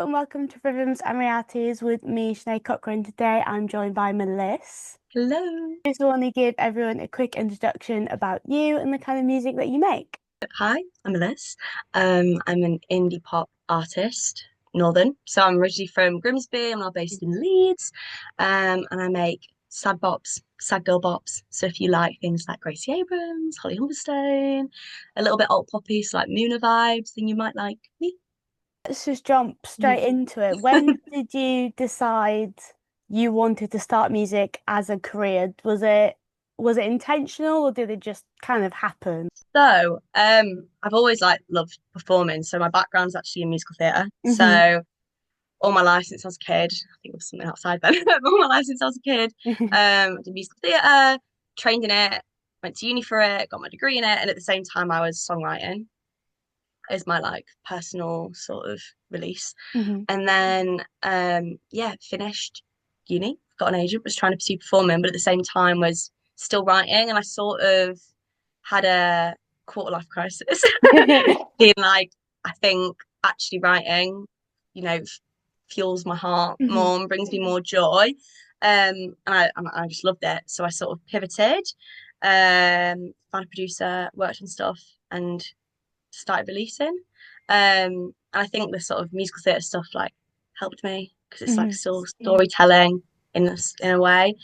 and welcome to Rhythms and Realities with me, Sinead Cochrane. Today I'm joined by Meliss. Hello. Just want to give everyone a quick introduction about you and the kind of music that you make. Hi, I'm Meliss. I'm an indie pop artist, Northern. So I'm originally from Grimsby. I'm now based in Leeds. And I make sad bops, sad girl bops. So if you like things like Gracie Abrams, Holly Humberstone, a little bit alt poppy, so like Muna vibes, then you might like me. Let's just jump straight into it. When did you decide you wanted to start music as a career? Was it intentional or did it just kind of happen? I've always like loved performing. So my background's actually in musical theatre. Hmm. So all my life since I was a kid. I think it was something outside then. All my life since I was a kid. I did musical theatre, trained in it, went to uni for it, got my degree in it, and at the same time I was songwriting as my like personal sort of release. Hmm. And then yeah, finished uni, got an agent, was trying to pursue performing, but at the same time was still writing and I sort of had a quarter life crisis. Being like, I think actually writing, you know, fuels my heart Hmm. more and brings me more joy. And I just loved it. So I sort of pivoted, found a producer, worked on stuff, and started releasing. And I think the sort of musical theatre stuff like helped me because it's like Hmm. still storytelling in a way.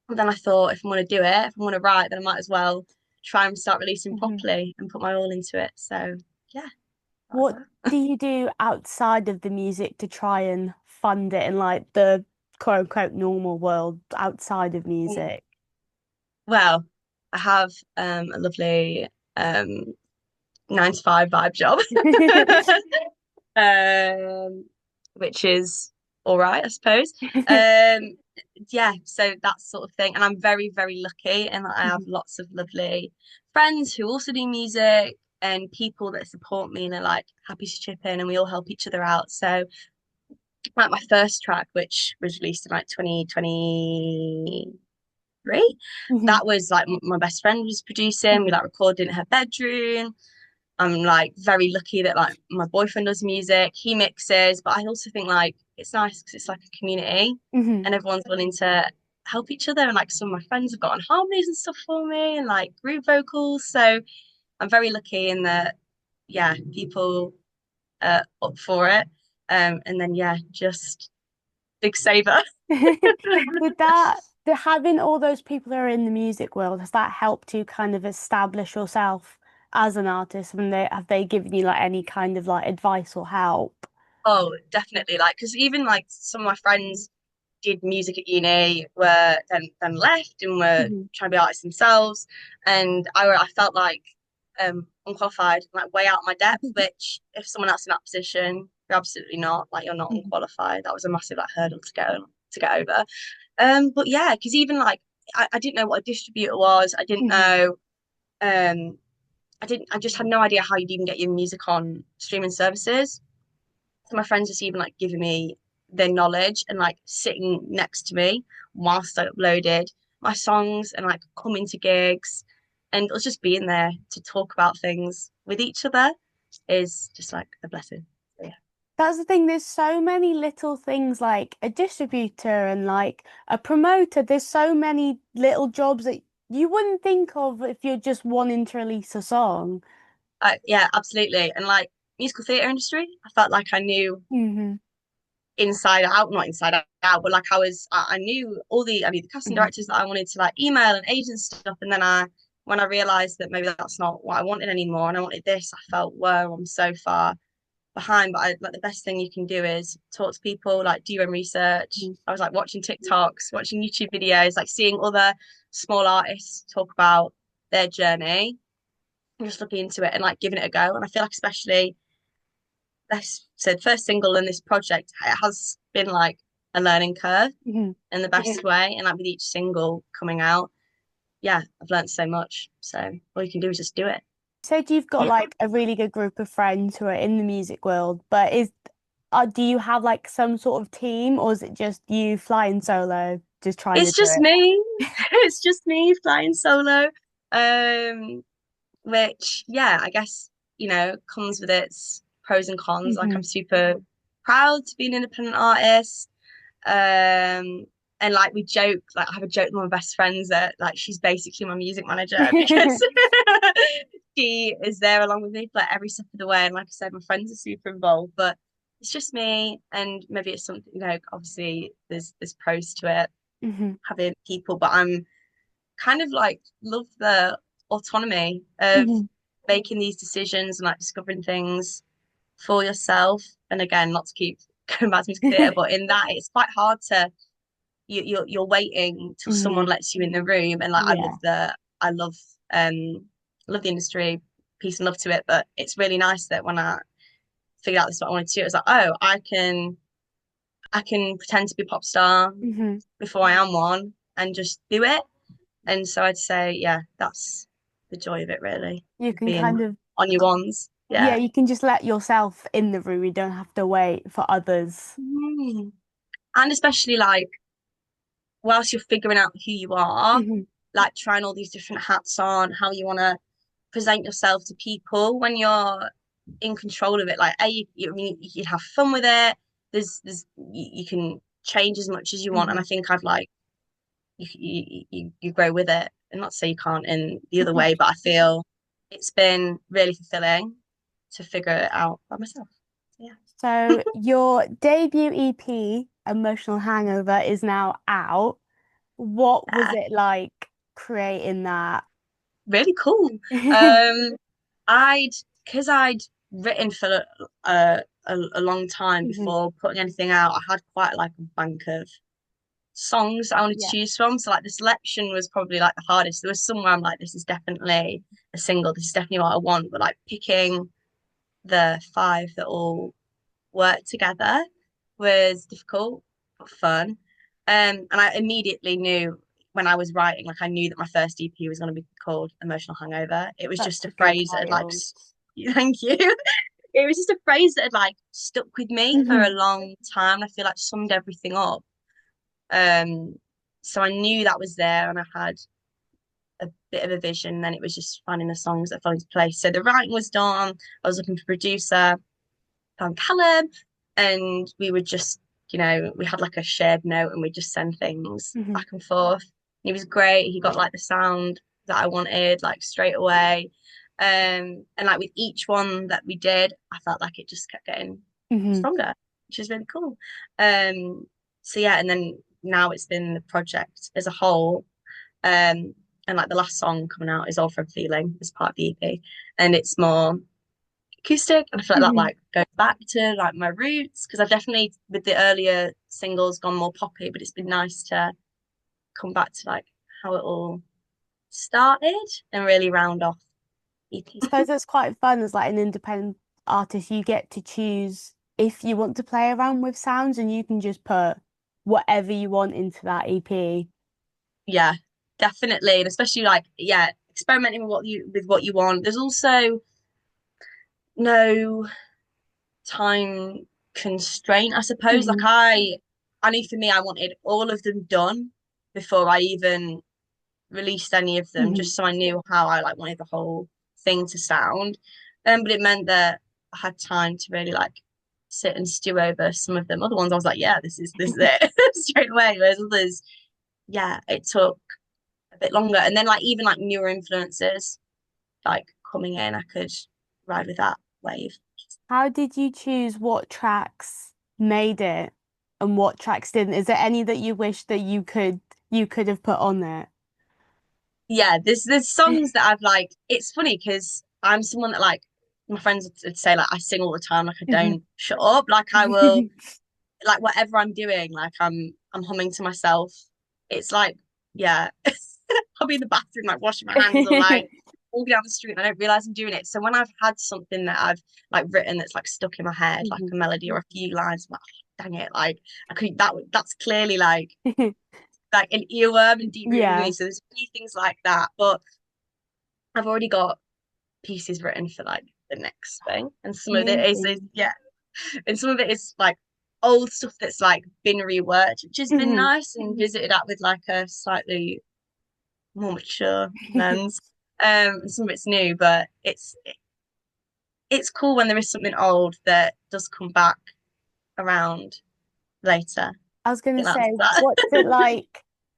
But then I thought if I want to do it, if I want to write, then I might as well try and start releasing Hmm. properly and put my all into it. So yeah, that's What do you do outside of the music to try and fund it in like the quote unquote normal world outside of that. music? Well, I have a lovely um 9 to 5 vibe job. um, which is all right, I suppose. Um, yeah, so that sort of thing. And I'm very, very lucky and I have lots of lovely friends who also do music and people that support me and are like happy to chip in and we all help each other out. So like my first track, which was released in like 2023, Hmm. that was like my best friend was producing. We like recorded in her bedroom. I'm like very lucky that like my boyfriend does music, he mixes, but I also think like it's nice because it's like a community Hmm. and everyone's willing to help each other. And like some of my friends have gotten harmonies and stuff for me and like group vocals. So I'm very lucky in that, yeah, people are up for it. And then, yeah, just big saver. Did having all those people that are in the music world, has that helped you kind of establish yourself as an artist? And have they given you like any kind of like advice or help? Oh, definitely. Like, because even like some of my friends did music at uni were then left and were Hmm. trying to be artists themselves. And I felt like unqualified, like way out of my depth, which if someone else in that position, you're absolutely not. Like you're not unqualified. That was a massive like hurdle to get over. But yeah, because even like I didn't know what a distributor was. I didn't Hmm. know um I just had no idea how you'd even get your music on streaming services. So my friends just even like giving me their knowledge and like sitting next to me whilst I uploaded my songs and like coming to gigs and us just being there to talk about things with each other is just like a blessing. So, yeah. That's the thing. There's so many little things like a distributor and like a promoter. There's so many little jobs that you wouldn't think of if you're just wanting to release a song. Yeah, absolutely. And like musical theatre industry, I felt like I knew Hmm. inside out, not inside out, but like I knew I knew the casting Hmm. directors that I wanted to like email and agents stuff. And then when I realized that maybe that's not what I wanted anymore and I wanted this, I felt, whoa, I'm so far behind. But like the best thing you can do is talk to people, like do your own research. I was like watching TikToks, watching YouTube videos, like seeing other small artists talk about their journey and just looking into it and like giving it a go. And I feel like especially this so the first single in this project, it has been like a learning curve Hmm. in the best way. And like with each single coming out, yeah, I've learned so much. So all you can do is just do it. Said you've got like a really good group of friends who are in the music world, but do you have like some sort of team or is it just you flying solo, just trying to It's do just it? me. It's just me flying solo. Which yeah, I guess, comes with its pros and cons. Like Hmm. I'm super proud to be an independent artist. Um, and like we joke, like I have a joke with my best friends that like she's basically my music manager because she is there along with me for like every step of the way. And like I said, my friends are super involved, but it's just me. And maybe it's something, obviously there's pros to it, Hmm. having people, but I'm kind of like love the autonomy of Hmm. making these decisions and like discovering things for yourself. And again, not to keep going back to music theatre, but in that it's quite hard to you're waiting till someone Hmm. lets you in the room. And like Yeah. I love the industry, peace and love to it. But it's really nice that when I figured out this is what I wanted to do, it was like, oh, I can pretend to be a pop star Hmm. before I am one and just do it. And so I'd say, yeah, that's the joy of it, really, You can being kind of, on your ones. yeah, Yeah. you can just let yourself in the room. You don't have to wait for others. Mm. And especially like whilst you're figuring out who you are, Hmm. like trying all these different hats on, how you want to present yourself to people when you're in control of it. Like, I mean, you have fun with it. You can change as much as you want, and I Hmm. think I've like you grow with it. And not to say you can't in the other way, but I feel it's been really fulfilling to figure it out by myself. So, yeah. So your debut EP, Emotional Hangover, is now out. What was Yeah, it like creating that? really cool. Um, I'd because I'd written for a long time Hmm. before putting anything out. I had quite like a bank of songs I wanted to Yeah. choose from. So like the selection was probably like the hardest. There was somewhere I'm like, this is definitely a single. This is definitely what I want. But like picking the five that all worked together was difficult but fun. And I immediately knew when I was writing, like I knew that my first EP was going to be called Emotional Hangover. It was That's just a a good phrase that had like, title. thank you. It was just a phrase that had like stuck with me for a Hmm. long time. I feel like summed everything up. Um, so I knew that was there, and I had a bit of a vision. Then it was just finding the songs that fell into place. So the writing was done. I was looking for a producer, found Callum, and we would just, we had like a shared note, and we'd just send things Hmm. back and forth. And he was great. He got like the sound that I wanted, like straight away. And like with each one that we did, I felt like it just kept getting Hmm. stronger, which is really cool. Um, so yeah, and then now it's been the project as a whole. Um, and like the last song coming out is All From Feeling as part of the EP. And it's more acoustic, and I feel like that Hmm. like goes back to like my roots because I've definitely with the earlier singles gone more poppy, but it's been nice to come back to like how it all started and really round off EP. I suppose it's quite fun as like an independent artist. You get to choose if you want to play around with sounds and you can just put whatever you want into that EP. Yeah, definitely, and especially like yeah, experimenting with what you want. There's also no time constraint, I suppose. Like Hmm. I knew for me, I wanted all of them done before I even released any of them, Hmm. just so I knew how I like wanted the whole thing to sound. But it meant that I had time to really like sit and stew over some of them. Other ones, I was like, yeah, this is it straight away. Whereas others, yeah, it took a bit longer. And then like even like newer influences like coming in, I could ride with that wave. How did you choose what tracks made it and what tracks didn't? Is there any that you wish that you could have put on there? Yeah, there's songs that I've like. It's funny because I'm someone that like my friends would say like I sing all the time, like I Mhm. don't shut up. Like I will like whatever I'm doing, like I'm humming to myself. It's like yeah, I'll be in the bathroom like washing my hands or like walking down the street and I don't realize I'm doing it. So when I've had something that I've like written that's like stuck in my head, like Mhm. a melody or a few lines, I'm like, oh, dang it, like I could that's clearly like an earworm and deep rooted with me. Yeah, So there's a few things like that, but I've already got pieces written for like the next thing, and some of it is amazing. yeah, and some of it is like old stuff that's like been reworked, which has been Mhm. nice and visited at with like a slightly more mature lens. And some of it's new, but it's cool when there is something old that does come back around later. I I was gonna think say, that's that. what's it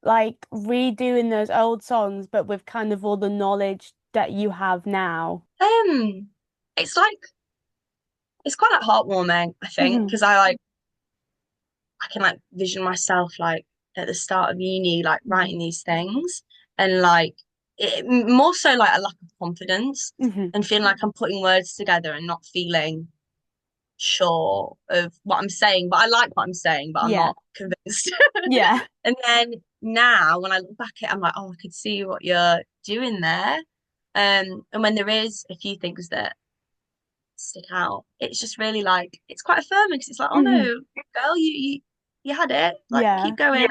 like redoing those old songs, but with kind of all the knowledge that you have now? Um, it's like it's quite like heartwarming, I think, Hmm. because I can like vision myself like at the start of uni, like Hmm. writing these things, and like more so like a lack of confidence Hmm. and feeling like I'm putting words together and not feeling sure of what I'm saying, but I like what I'm saying, but I'm Yeah. not convinced. Yeah. And then now when I look back at it, I'm like, oh, I could see what you're doing there. And when there is a few things that stick out, it's just really like it's quite affirming because it's like, oh no, Hmm. girl, you had it. Like Yeah. keep going. Yeah.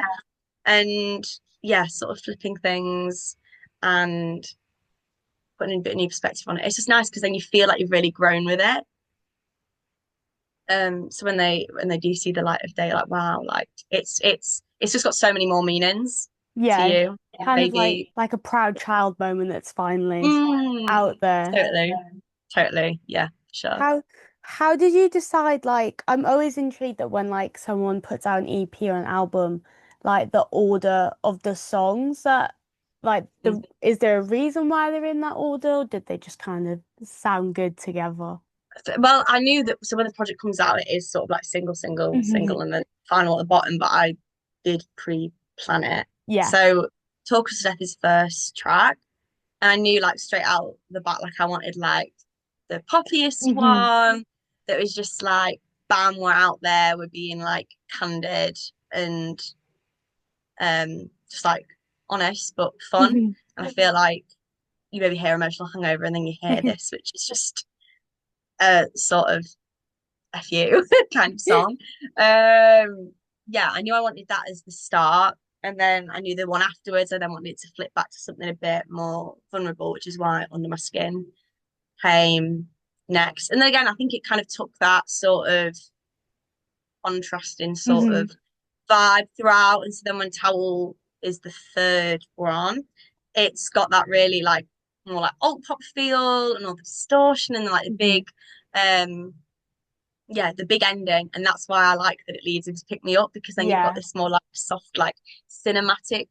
And yeah, sort of flipping things and putting a bit of new perspective on it. It's just nice because then you feel like you've really grown with it. So when they do see the light of day, like wow, like it's just got so many more meanings to Yeah. you. Kind of Maybe like a proud child moment that's finally mm, out there. totally, totally, yeah, sure. How how did you decide like I'm always intrigued that when like someone puts out an EP or an album, like the order of the songs that like Mm. the is there a reason why they're in that order or did they just kind of sound good together? Well, I knew that. So when the project comes out, it is sort of like single, single, Hmm. single, and then final at the bottom. But I did pre-plan it. Yeah. So Talk Us to Death is first track, and I knew like straight out the bat, like I wanted like the poppiest Hmm. one that was just like, bam, we're out there, we're being like candid and just like honest but fun. Hmm. And I feel like you maybe hear Emotional Hangover and then you hear this, which is just a sort of a few kind of song. Yeah, I knew I wanted that as the start. And then I knew the one afterwards, I then wanted to flip back to something a bit more vulnerable, which is why Under My Skin came next. And then again, I think it kind of took that sort of contrasting sort Hmm. of vibe throughout. And so then when Towel is the third one, it's got that really like more like alt pop feel and all the distortion and like the Hmm. big um yeah, the big ending. And that's why I like that it leads into Pick Me Up because then you've got Yeah. this more like soft, like cinematic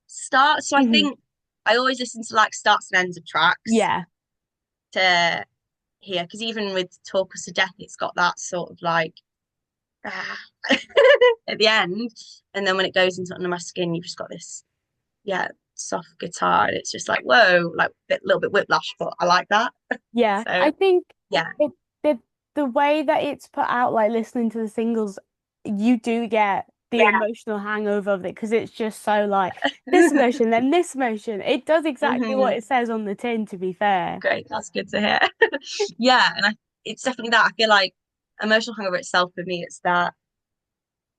start. So I Hmm. think I always listen to like starts and ends of tracks Yeah. to hear because even with Talk Us to Death, it's got that sort of like ah, at the end. And then when it goes into Under My Skin, you've just got this, yeah, soft guitar. And it's just like, whoa, like a little bit whiplash, but I like that. Yeah, So I think yeah. it the way that it's put out, like listening to the singles, you do get the emotional hangover of it because it's just so like this emotion, then this emotion. It does exactly what Hmm. it says on the tin, to be fair. Great, that's good to hear. Yeah, and it's definitely that. I feel like emotional hangover itself for me, it's that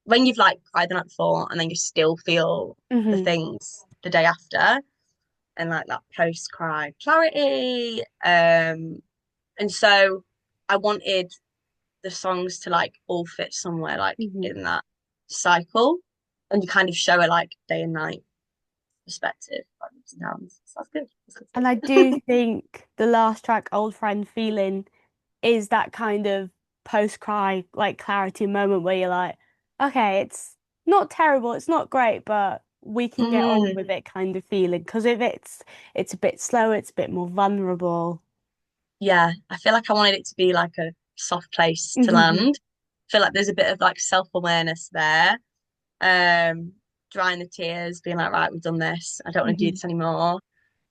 when you've like cried the night before and then you still feel the Hmm. things the day after and like that post cry clarity. And so I wanted the songs to like all fit somewhere like Hmm. in that cycle and you kind of show a like day and night perspective, like ups and downs. So that's good. And I do think the last track, Old Friend Feeling, is that kind of post-cry like clarity moment where you're like, okay, it's not terrible, it's not great, but we can get on Mm, with it kind of feeling. Because if it's a bit slower, it's a bit more vulnerable. yeah, I feel like I wanted it to be like a soft place to Hmm. land. I feel like there's a bit of like self-awareness there. Um, Drying the tears, being like, right, we've done this. I don't want to do Hmm. this anymore.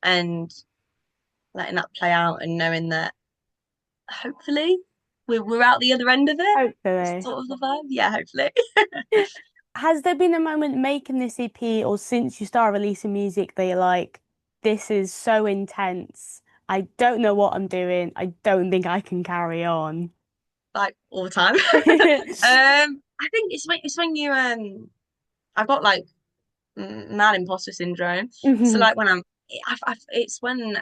And letting that play out and knowing that hopefully we're out the other end of it. Hopefully. Sort of the vibe. Yeah, hopefully. Has there been a moment making this EP or since you started releasing music that you're like, this is so intense. I don't know what I'm doing. I don't think I can carry on. Like all the time. I think it's when you I've got like mad imposter syndrome. So Hmm. like when it's when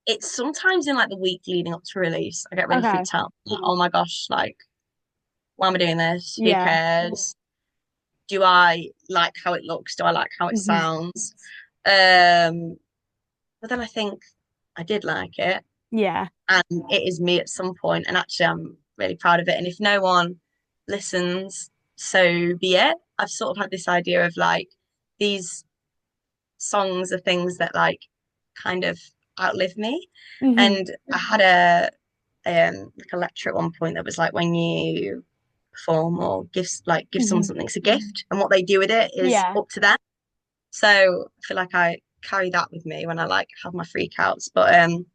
it's sometimes in like the week leading up to release, I get really Okay. freaked out. Like, oh my gosh, like, why am I doing this? Who Yeah. cares? Do I like how it looks? Do I like how it Hmm. sounds? But then I think I did like it. Yeah. and it is me at some point, and actually I'm really proud of it. And if no one listens, so be it. I've sort of had this idea of like these songs are things that like kind of outlive me. Hmm. And I had like a lecture at one point that was like when you perform or give someone Hmm. something, it's a gift, and what they do with it is Yeah. up to them. So I feel like I carry that with me when I like have my freakouts. But I'm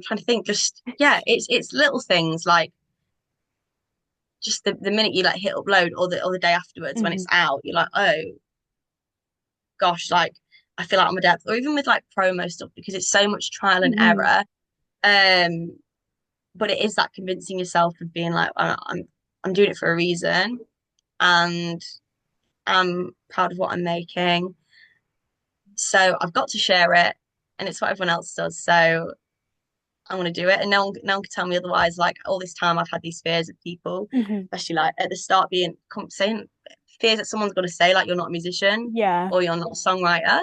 trying to think. Just yeah, it's little things like just the minute you like hit upload or the day afterwards when it's Hmm. out, you're like, oh gosh, like I feel like I'm a depth. Or even with like promo stuff because it's so much trial and Hmm. error. Um, but it is that convincing yourself of being like, I'm doing it for a reason, and I'm proud of what I'm making. So I've got to share it, and it's what everyone else does. So I want to do it, and no one can tell me otherwise. Like all this time, I've had these fears of people, Hmm. especially like at the start, being saying fears that someone's going to say like you're not a musician Yeah. or you're not a songwriter.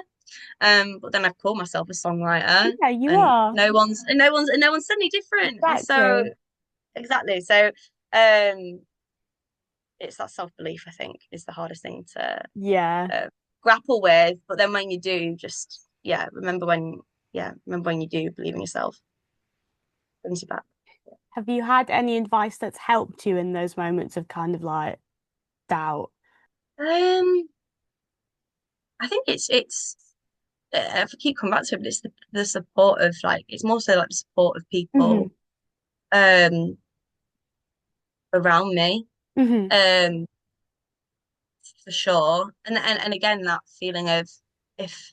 But then I've called myself a songwriter, Yeah, you and are. no one's said any different. And so Exactly. exactly, so um, it's that self belief I think is the hardest thing to Yeah. uh, grapple with. But then when you do, just remember when you do believe in yourself, brings you back. Have you had any advice that's helped you in those moments of kind of like doubt? Um, I think if I keep coming back to it, but it's the support of like it's more so like the support of Hmm. people um around me. Hmm. Um, for sure. And again, that feeling of if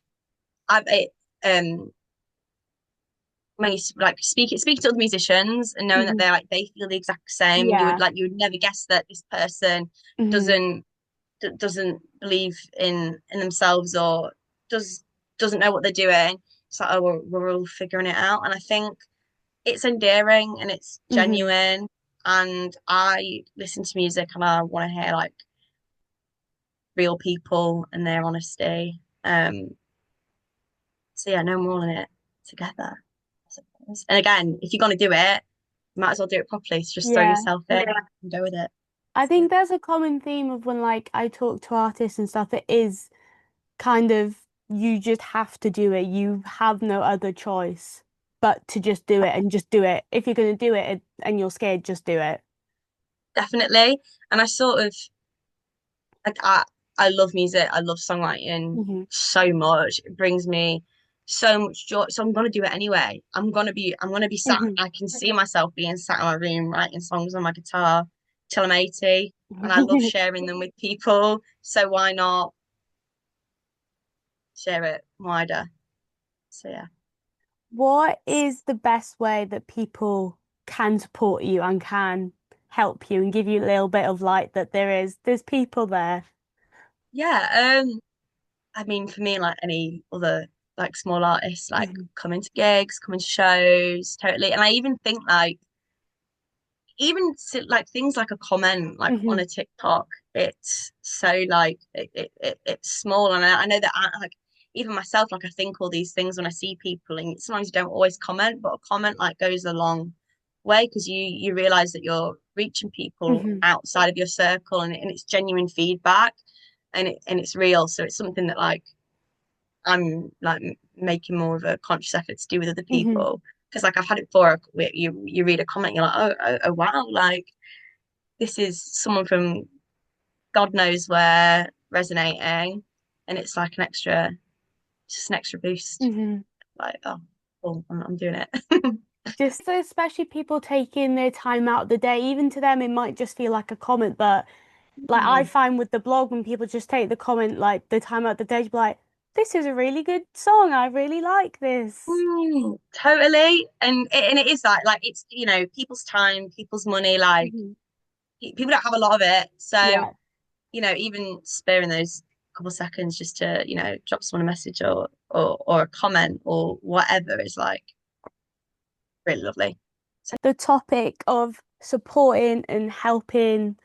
when you like speak to other musicians and knowing that Hmm. they feel the exact same, and Yeah. you would never guess that this person Hmm. doesn't doesn't believe in themselves or does doesn't know what they're doing. It's like, oh, we're all figuring it out. And I think it's endearing and it's Hmm. genuine. And I listen to music and I want to hear like real people and their honesty. So yeah, no more in it together, I suppose. And again, if you're gonna do it, you might as well do it properly. So just throw Yeah. yourself in and go with it. I So, yeah, think there's a common theme of when like I talk to artists and stuff, it is kind of you just have to do it. You have no other choice but to just do it and just do it. If you're going to do it and you're scared, just do it. definitely. And I sort of like I love music. I love songwriting Hmm. so much. It brings me so much joy. So I'm gonna do it anyway. I'm gonna be sat. Hmm. I can see myself being sat in my room writing songs on my guitar till I'm 80. And I love sharing them with people. So why not share it wider? So yeah. What is the best way that people can support you and can help you and give you a little bit of light that there's people there? Yeah, I mean, for me, like any other like small artists, like Hmm. coming to gigs, coming to shows, totally. And I even think like like things like a comment like on Hmm. a TikTok, it's so like it's small, and I know that like even myself, like I think all these things when I see people, and sometimes you don't always comment, but a comment like goes a long way because you realize that you're reaching people Hmm. outside of your circle, and it's genuine feedback, and it's real. So it's something that like I'm like making more of a conscious effort to do with other Hmm. people. Because like I've had it before, where you read a comment, you're like, oh wow, like this is someone from God knows where resonating, and it's like just an extra boost. Hmm. Like, oh, cool, I'm doing it. Just especially people taking their time out of the day, even to them, it might just feel like a comment, but like I Mm. find with the blog when people just take the comment like the time out of the day to be like, this is a really good song. I really like this. Totally, and it is that like it's people's time, people's money, like Hmm. people don't have a lot of it, so Yeah. even sparing those couple seconds just to, drop someone a message or a comment or whatever is like really lovely. So The topic of supporting and helping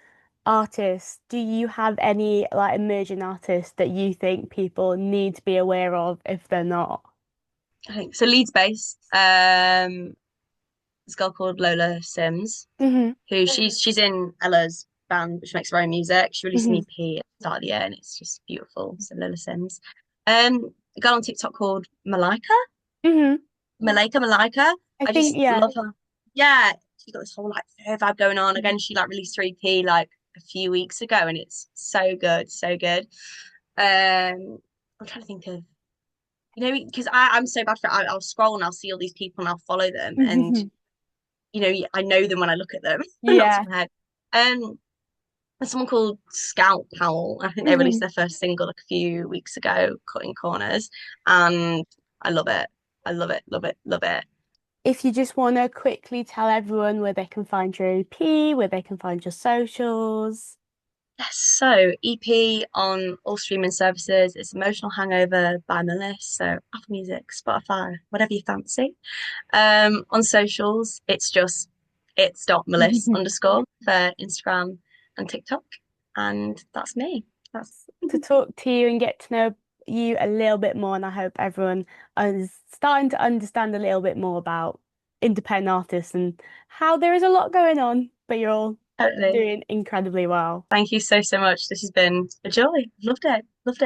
artists, do you have any like emerging artists that you think people need to be aware of if they're not? I think so. Leeds based. This girl called Lola Sims, Hmm. who she's in Ella's band, which makes her own music. She released an Hmm. EP at the start of the year, and it's just beautiful. So Lola Sims. A girl on TikTok called Hmm. Malika. I I think, just yeah. love her. Yeah, she's got this whole like fair vibe going on. Again, she like released her EP like a few weeks ago, and it's so good, so good. I'm trying to think of because I'm so bad for it. I'll scroll and I'll see all these people and I'll follow them, and I know them when I look at them, not top Yeah. of my head. There's someone called Scout Powell. I think they released Hmm. their first single like a few weeks ago, Cutting Corners, and I love it. I love it, love it, love it. If you just want to quickly tell everyone where they can find your EP, where they can find your socials. Yes, so EP on all streaming services. It's Emotional Hangover by Meliss. So Apple Music, Spotify, whatever you fancy. On socials, it's dot Meliss underscore for Instagram and TikTok. And that's me. That's To talk to you and get to know you a little bit more. And I hope everyone is starting to understand a little bit more about independent artists and how there is a lot going on, but you're all totally. doing incredibly well. Thank you so, so much. This has been a joy. Loved it. Loved it.